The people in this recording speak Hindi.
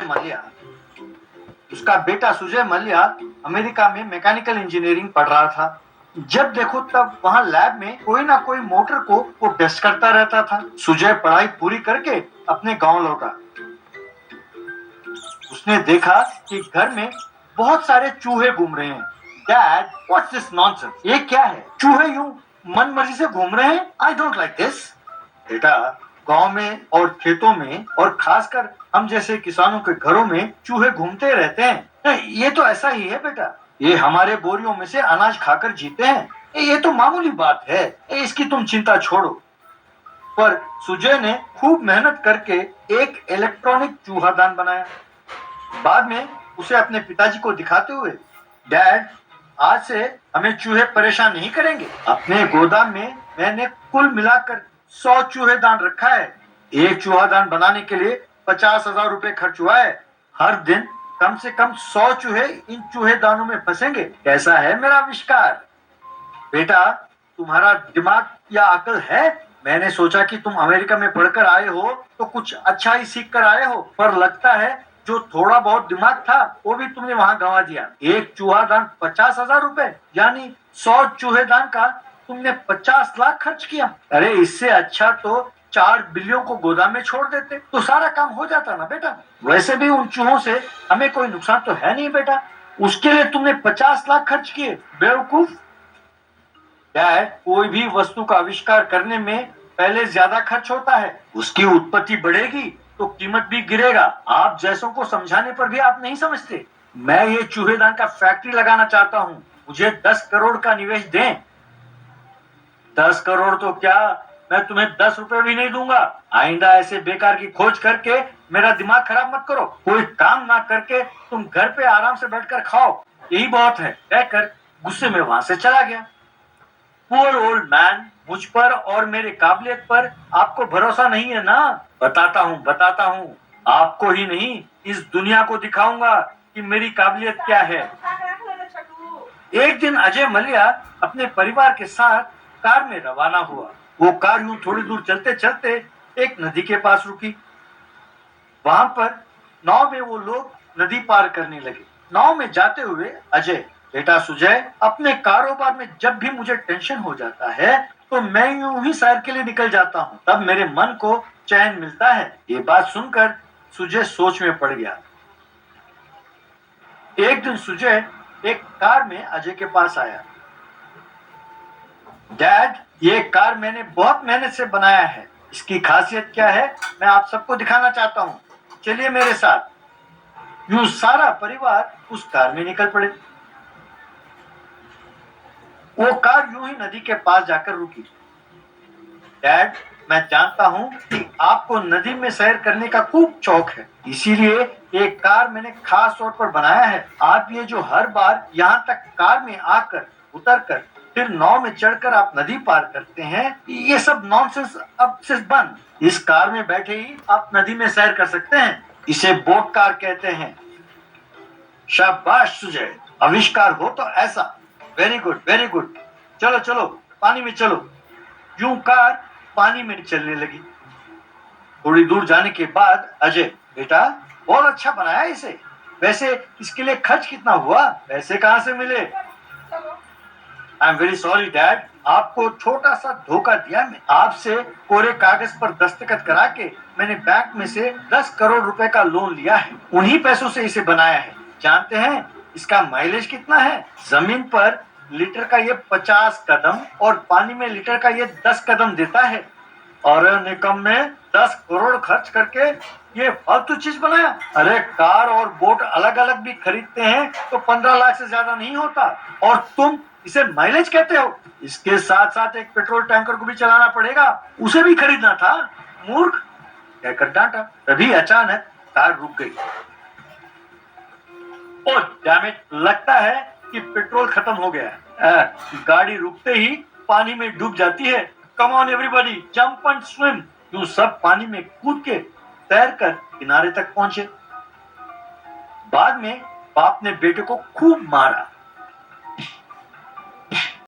मल्ल्या, उसका बेटा सुजय मल्ल्या अमेरिका में मैकेनिकल इंजीनियरिंग पढ़ रहा था। जब देखो तब वहां लैब में कोई ना कोई मोटर को वो टेस्ट करता रहता था। सुजय पढ़ाई पूरी करके अपने गांव लौटा। उसने देखा कि घर में बहुत सारे चूहे घूम रहे हैं। Dad, what's this nonsense? ये क्या है? चूहे यूं मन मर्जी से घूम रहे हैं? I don't like this. बेटा, गांव में और खेतों में और खासकर हम जैसे किसानों के घरों में चूहे घूमते रहते हैं। ये तो ऐसा ही है बेटा। ये हमारे बोरियों में से अनाज खाकर जीते हैं। ये तो मामूली बात है। इसकी तुम चिंता छोड़ो। पर सुजय ने खूब मेहनत करके एक इलेक्ट्रॉनिक चूहादान बनाया। बाद में उसे अपने पिताजी को दिखाते हुए, डैड, आज से हमें चूहे परेशान नहीं करेंगे। अपने गोदाम में मैंने कुल मिलाकर 100 चूहेदान रखा है। एक चूहादान बनाने के लिए 50,000 रुपए खर्च हुआ है। हर दिन कम से कम 100 चूहे इन चूहेदानों में फंसेंगे। कैसा है मेरा आविष्कार? बेटा, तुम्हारा दिमाग या अकल है? मैंने सोचा कि तुम अमेरिका में पढ़कर आए हो तो कुछ अच्छा ही सीख कर आए हो, पर लगता है जो थोड़ा बहुत दिमाग था वो भी तुमने वहां गंवा दिया। एक चूहादान 50,000 रुपए, यानी 100 चूहेदान का तुमने 50 लाख खर्च किया। अरे इससे अच्छा तो 4 बिल्लियों को गोदाम में छोड़ देते तो सारा काम हो जाता ना बेटा। वैसे भी उन चूहों से हमें कोई नुकसान तो है नहीं बेटा। उसके लिए तुमने 50 लाख खर्च किए, बेवकूफ। डैड, कोई भी वस्तु का आविष्कार करने में पहले ज्यादा खर्च होता है। उसकी उत्पत्ति बढ़ेगी तो कीमत भी गिरेगा। आप जैसों को समझाने पर भी आप नहीं समझते। मैं ये चूहेदान का फैक्ट्री लगाना चाहता हूँ। मुझे 10 करोड़ का निवेश दें। 10 करोड़ तो क्या, मैं तुम्हें 10 रुपए भी नहीं दूंगा। आइंदा ऐसे बेकार की खोज करके मेरा दिमाग खराब मत करो। कोई काम ना करके तुम घर पे आराम से बैठकर खाओ, यही बहुत है, कहकर गुस्से में वहां से चला गया। पुअर ओल्ड मैन, मुझ पर और मेरे काबिलियत पर आपको भरोसा नहीं है ना? बताता हूँ। आपको ही नहीं, इस दुनिया को दिखाऊंगा कि मेरी काबिलियत क्या है। एक दिन अजय मल्ल्या अपने परिवार के साथ कार में रवाना हुआ। वो कार यूं थोड़ी दूर चलते चलते एक नदी के पास रुकी। वहां पर नाव में वो लोग नदी पार करने लगे। नाव में जाते हुए अजय, बेटा सुजय, अपने कारोबार में जब भी मुझे टेंशन हो जाता है तो मैं यूं ही सैर के लिए निकल जाता हूँ, तब मेरे मन को चैन मिलता है। ये बात सुनकर सुजय सोच में पड़ गया। एक दिन सुजय एक कार में अजय के पास आया। डैड, ये कार मैंने बहुत मेहनत से बनाया है। इसकी खासियत क्या है मैं आप सबको दिखाना चाहता हूँ। चलिए मेरे साथ। यूं सारा परिवार उस कार में निकल पड़े। वो कार यूं ही नदी के पास जाकर रुकी। डैड, मैं जानता हूं कि आपको नदी में सैर करने का खूब शौक है, इसीलिए ये कार मैंने खास तौर पर बनाया है। आप ये जो हर बार यहाँ तक कार में आकर उतरकर फिर नाव में चढ़कर आप नदी पार करते हैं, ये सब नॉनसेंस अब से बंद। इस कार में बैठे ही आप नदी में सैर कर सकते हैं। इसे बोट कार कहते हैं। शाबाश सुजय, आविष्कार हो तो ऐसा। Very good, very good. चलो चलो, पानी में चलो। यूं कार पानी में चलने लगी। थोड़ी दूर जाने के बाद अजय, बेटा, बहुत अच्छा बनाया इसे। वैसे इसके लिए खर्च कितना हुआ? पैसे कहाँ से मिले? I am very sorry dad, आपको छोटा सा धोखा दिया। मैं आपसे कोरे कागज पर दस्तखत करा के मैंने बैंक में से 10 करोड़ रुपए का लोन लिया है। उन्हीं पैसों से इसे बनाया है। जानते हैं इसका माइलेज कितना है? जमीन पर लीटर का ये 50 कदम और पानी में लीटर का ये 10 कदम देता है। और निकम में 10 करोड़ खर्च करके ये फालतू चीज बनाया। अरे कार और बोट अलग अलग भी खरीदते हैं तो 15 लाख से ज्यादा नहीं होता, और तुम इसे माइलेज कहते हो? इसके साथ साथ एक पेट्रोल टैंकर को भी चलाना पड़ेगा, उसे भी खरीदना था, मूर्ख, कहकर डांटा। तभी अचानक कार रुक गई। ओह डैम इट, लगता है कि पेट्रोल खत्म हो गया है। गाड़ी रुकते ही पानी में डूब जाती है। Come on everybody, jump and swim. यूं सब पानी में कूद के तैरकर किनारे तक पहुंचे। बाद में बाप ने बेटे को खूब मारा।